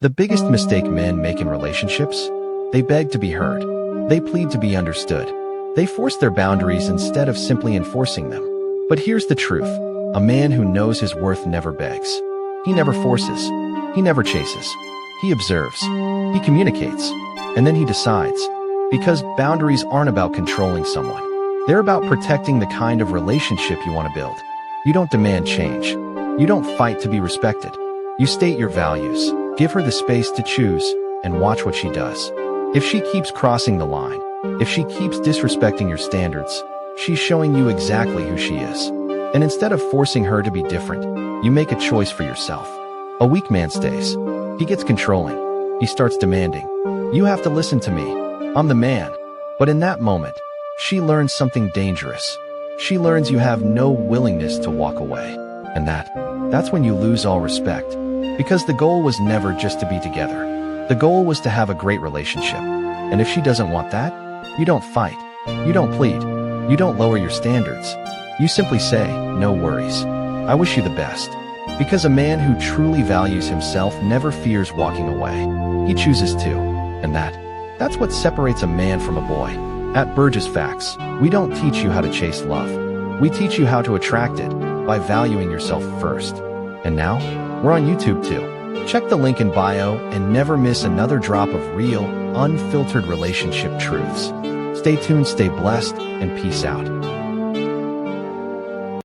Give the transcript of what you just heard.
The biggest mistake men make in relationships? They beg to be heard. They plead to be understood. They force their boundaries instead of simply enforcing them. But here's the truth. A man who knows his worth never begs. He never forces. He never chases. He observes. He communicates. And then he decides. Because boundaries aren't about controlling someone. They're about protecting the kind of relationship you want to build. You don't demand change. You don't fight to be respected. You state your values, give her the space to choose, and watch what she does. If she keeps crossing the line, if she keeps disrespecting your standards, she's showing you exactly who she is. And instead of forcing her to be different, you make a choice for yourself. A weak man stays. He gets controlling. He starts demanding. You have to listen to me. I'm the man. But in that moment, she learns something dangerous. She learns you have no willingness to walk away. And that's when you lose all respect. Because the goal was never just to be together. The goal was to have a great relationship. And if she doesn't want that, you don't fight. You don't plead. You don't lower your standards. You simply say, no worries. I wish you the best. Because a man who truly values himself never fears walking away. He chooses to. And that's what separates a man from a boy. At Burgesfacts, we don't teach you how to chase love. We teach you how to attract it by valuing yourself first. And now, we're on YouTube too. Check the link in bio and never miss another drop of real, unfiltered relationship truths. Stay tuned, stay blessed, and peace out.